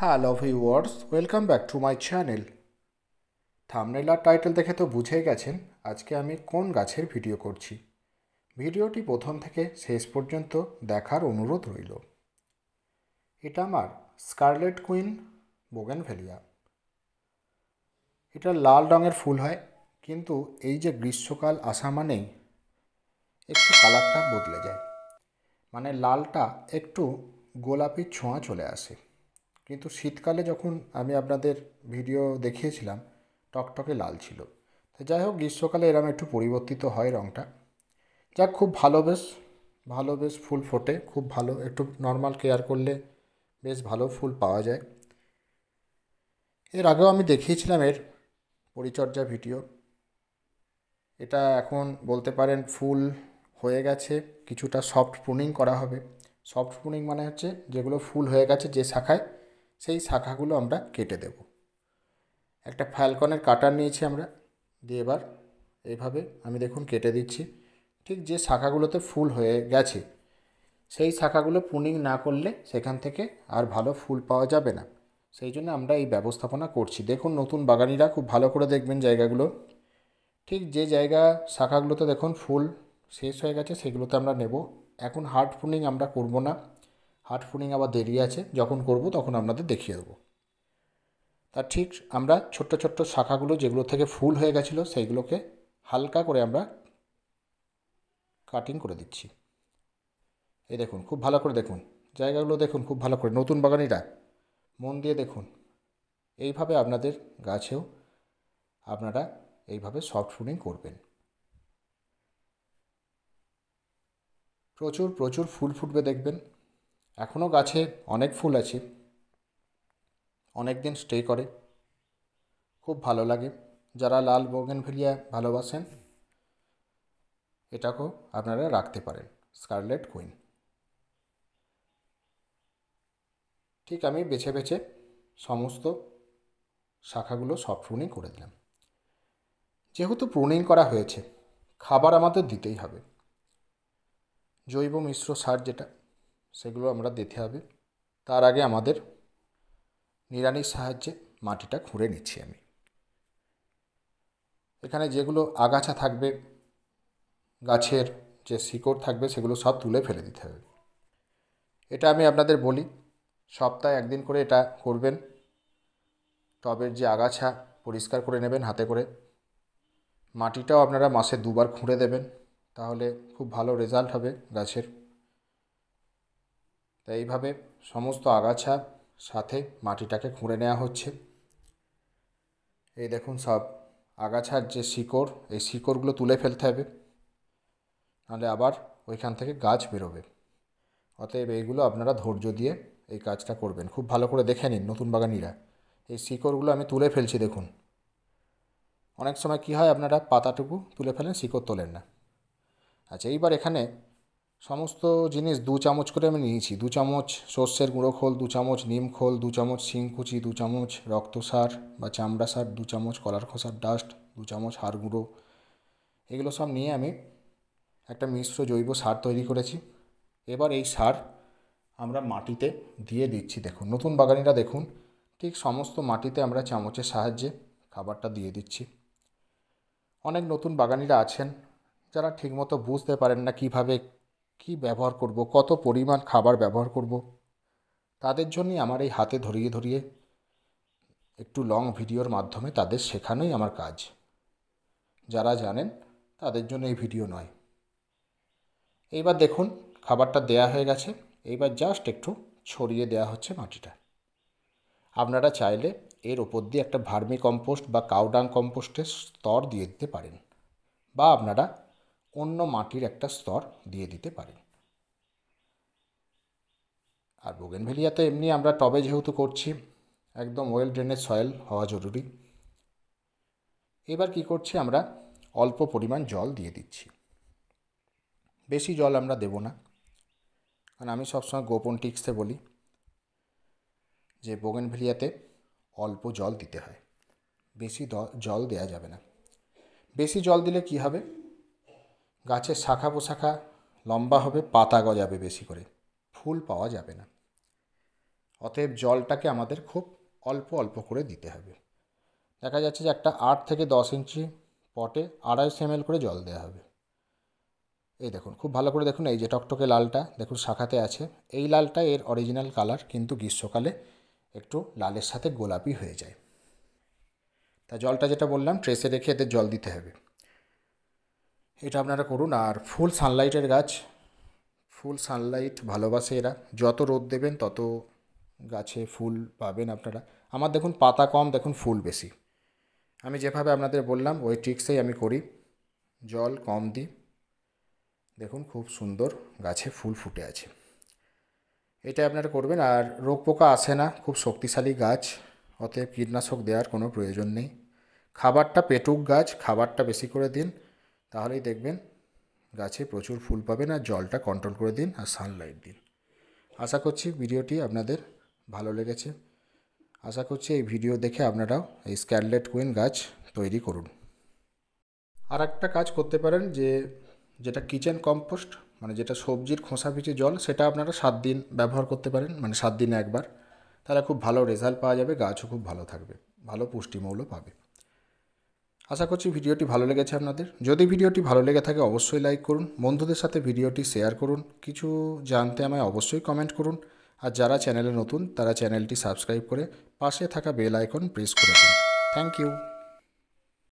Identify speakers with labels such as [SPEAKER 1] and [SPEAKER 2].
[SPEAKER 1] Hello viewers, welcome back to my channel. Thumbnail আর title দেখে তো বুঝেই গেছেন আজকে আমি কোন গাছের ভিডিও করছি। ভিডিওটি প্রথম থেকে শেষ পর্যন্ত দেখার অনুরোধ রইল। এটা আমার স্কারলেট কুইন বোগেনভেলিয়া। এটা লাল রঙের ফুল হয়, কিন্তু এই যে গ্রীষ্মকাল আসা মানেই একটু কালারটা বদলে যায়, মানে লালটা একটু গোলাপি ছোঁয়া চলে আসে। কিন্তু শীতকালে যখন আমি আপনাদের ভিডিও দেখিয়েছিলাম টকটকে লাল ছিল। তো যাই হোক, গ্রীষ্মকালে এরম একটু পরিবর্তিত হয় রঙটা। যাক, খুব ভালো বেশ ফুল ফোটে, খুব ভালো, একটু নর্মাল কেয়ার করলে বেশ ভালো ফুল পাওয়া যায়। এর আগেও আমি দেখিয়েছিলাম এর পরিচর্যা ভিডিও। এটা এখন বলতে পারেন ফুল হয়ে গেছে, কিছুটা সফট প্রুনিং করা হবে। সফট প্রুনিং মানে হচ্ছে যেগুলো ফুল হয়ে গেছে যে শাখায়, সেই শাখাগুলো আমরা কেটে দেব। একটা ফ্যালকনের কাটার নিয়েছি আমরা, দিয়ে এবার এইভাবে আমি দেখুন কেটে দিচ্ছি। ঠিক যে শাখাগুলোতে ফুল হয়ে গেছে সেই শাখাগুলো প্রুনিং না করলে সেখান থেকে আর ভালো ফুল পাওয়া যাবে না। সেই জন্য আমরা এই ব্যবস্থাপনা করছি। দেখুন, নতুন বাগানিরা খুব ভালো করে দেখবেন জায়গাগুলো। ঠিক যে জায়গা শাখাগুলোতে দেখুন ফুল শেষ হয়ে গেছে সেগুলোতে আমরা নেব। এখন হার্ড প্রুনিং আমরা করব না, হার্ড প্রুনিং আবার দেরি আছে, যখন করব তখন আপনাদের দেখিয়ে দেবো। তার ঠিক আমরা ছোট্ট ছোট্ট শাখাগুলো যেগুলো থেকে ফুল হয়ে গেছিলো সেইগুলোকে হালকা করে আমরা কাটিং করে দিচ্ছি। এই দেখুন, খুব ভালো করে দেখুন জায়গাগুলো, দেখুন খুব ভালো করে, নতুন বাগানিরা মন দিয়ে দেখুন। এইভাবে আপনাদের গাছেও আপনারা এইভাবে সফট প্রুনিং করবেন। প্রচুর প্রচুর ফুল ফুটবে দেখবেন। এখনও গাছে অনেক ফুল আছে, অনেক দিন স্টে করে, খুব ভালো লাগে। যারা লাল বোগেনভেলিয়া ভালোবাসেন এটাকেও আপনারা রাখতে পারেন, স্কারলেট কুইন। ঠিক আমি বেছে বেছে সমস্ত শাখাগুলো সফট প্রুনিং করে দিলাম। যেহেতু প্রুনিং করা হয়েছে, খাবার আমাদের দিতেই হবে। জৈব মিশ্র সার যেটা, সেগুলো আমরা দিতে হবে। তার আগে আমাদের নিড়ানির সাহায্যে মাটিটা খুঁড়ে নিচ্ছি আমি। এখানে যেগুলো আগাছা থাকবে, গাছের যে শিকড় থাকবে, সেগুলো সব তুলে ফেলে দিতে হবে। এটা আমি আপনাদের বলি, সপ্তাহে একদিন করে এটা করবেন। টবের যে আগাছা পরিষ্কার করে নেবেন হাতে করে। মাটিটাও আপনারা মাসে দুবার খুঁড়ে দেবেন, তাহলে খুব ভালো রেজাল্ট হবে গাছের। তাই এইভাবে সমস্ত আগাছা সাথে মাটিটাকে খুঁড়ে নেওয়া হচ্ছে। এই দেখুন, সব আগাছার যে শিকড়, এই শিকড়গুলো তুলে ফেলতে হবে, নাহলে আবার ওইখান থেকে গাছ বেরোবে। অতএব এইগুলো আপনারা ধৈর্য দিয়ে এই কাজটা করবেন। খুব ভালো করে দেখে নিন নতুন বাগানিরা, এই শিকড়গুলো আমি তুলে ফেলছি দেখুন। অনেক সময় কী হয়, আপনারা পাতাটুকু তুলে ফেলেন, শিকড় তোলেন না। আচ্ছা, এইবার এখানে সমস্ত জিনিস 2 চামচ করে আমি নিয়েছি। 2 চামচ সর্ষের গুঁড়ো খোল, 2 চামচ নিম খোল, 2 চামচ শিংকুচি, 2 চামচ রক্ত সার বা চামড়া সার, 2 চামচ কলার খোসার ডাস্ট, 2 চামচ হাড় গুঁড়ো, এগুলো সব নিয়ে আমি একটা মিশ্র জৈব সার তৈরি করেছি। এবার এই সার আমরা মাটিতে দিয়ে দিচ্ছি। দেখুন নতুন বাগানিরা দেখুন, ঠিক সমস্ত মাটিতে আমরা চামচের সাহায্যে খাবারটা দিয়ে দিচ্ছি। অনেক নতুন বাগানিরা আছেন যারা ঠিকমতো বুঝতে পারেন না কীভাবে কী ব্যবহার করব, কত পরিমাণ খাবার ব্যবহার করব। তাদের জন্যই আমার এই হাতে ধরিয়ে ধরিয়ে একটু লং ভিডিওর মাধ্যমে তাদের শেখানোই আমার কাজ। যারা জানেন তাদের জন্য এই ভিডিও নয়। এইবার দেখুন খাবারটা দেয়া হয়ে গেছে, এইবার জাস্ট একটু ছড়িয়ে দেওয়া হচ্ছে মাটিটা। আপনারা চাইলে এর ওপর দিয়ে একটা ভার্মি কম্পোস্ট বা কাউডাং কম্পোস্টের স্তর দিয়ে দিতে পারেন, বা আপনারা অন্য মাটির একটা স্তর দিয়ে দিতে পারেন। আর বোগেনভেলিয়াতে এমনি আমরা টবে যেহেতু করছি, একদম ওয়েল ড্রেনেজ সয়েল হওয়া জরুরি। এবার কি করছি, আমরা অল্প পরিমাণ জল দিয়ে দিচ্ছি। বেশি জল আমরা দেব না, কারণ আমি সবসময় গোপন টিক্সে বলি যে বোগেনভেলিয়াতে অল্প জল দিতে হয়, বেশি জল দেওয়া যাবে না। বেশি জল দিলে কি হবে, গাছের শাখা প্রশাখা লম্বা হবে, পাতা গজাবে বেশি করে, ফুল পাওয়া যাবে না। অতএব জলটাকে আমাদের খুব অল্প অল্প করে দিতে হবে। দেখা যাচ্ছে যে একটা 8 থেকে 10 ইঞ্চি পটে 250 ml করে জল দেওয়া হবে। এই দেখুন, খুব ভালো করে দেখুন, এই যে টকটকে লালটা দেখুন শাখাতে আছে, এই লালটা এর অরিজিনাল কালার, কিন্তু গ্রীষ্মকালে একটু লালের সাথে গোলাপি হয়ে যায়। তা জলটা যেটা বললাম ট্রেসে রেখে এদের জল দিতে হবে, এটা আপনারা করুন। আর ফুল সানলাইটের গাছ, ফুল সানলাইট ভালোবাসে এরা, যত রোদ দেবেন তত গাছে ফুল পাবেন আপনারা। আমার দেখুন পাতা কম, দেখুন ফুল বেশি। আমি যেভাবে আপনাদের বললাম ওই ট্রিক্সেই আমি করি, জল কম দিই, দেখুন খুব সুন্দর গাছে ফুল ফুটে আছে। এটা আপনারা করবেন। আর রোগ পোকা আসে না, খুব শক্তিশালী গাছ, অতএব কীটনাশক দেওয়ার কোনো প্রয়োজন নেই। খাবারটা পেটুক গাছ, খাবারটা বেশি করে দিন, তাহলেই দেখবেন গাছে প্রচুর ফুল পাবেন। আর জলটা কন্ট্রোল করে দিন আর সানলাইট দিন। আশা করছি ভিডিওটি আপনাদের ভালো লেগেছে। আশা করছি এই ভিডিও দেখে আপনারাও এই স্কারলেট কুইন গাছ তৈরি করুন। আর একটা কাজ করতে পারেন, যেটা কিচেন কম্পোস্ট, মানে যেটা সবজির খোসা ভিজে জল, সেটা আপনারা 7 দিন ব্যবহার করতে পারেন, মানে 7 দিনে একবার। তাহলে খুব ভালো রেজাল্ট পাওয়া যাবে, গাছও খুব ভালো থাকবে, ভালো পুষ্টিমূল্য পাবে। আশা করছি ভিডিওটি ভালো লেগেছে আপনাদের। যদি ভিডিওটি ভালো লেগে থাকে অবশ্যই লাইক করুন, বন্ধুদের সাথে ভিডিওটি শেয়ার করুন, কিছু জানতে আমায় অবশ্যই কমেন্ট করুন। আর যারা চ্যানেলে নতুন তারা চ্যানেলটি সাবস্ক্রাইব করে পাশে থাকা বেল আইকন প্রেস করে দিন। Thank you.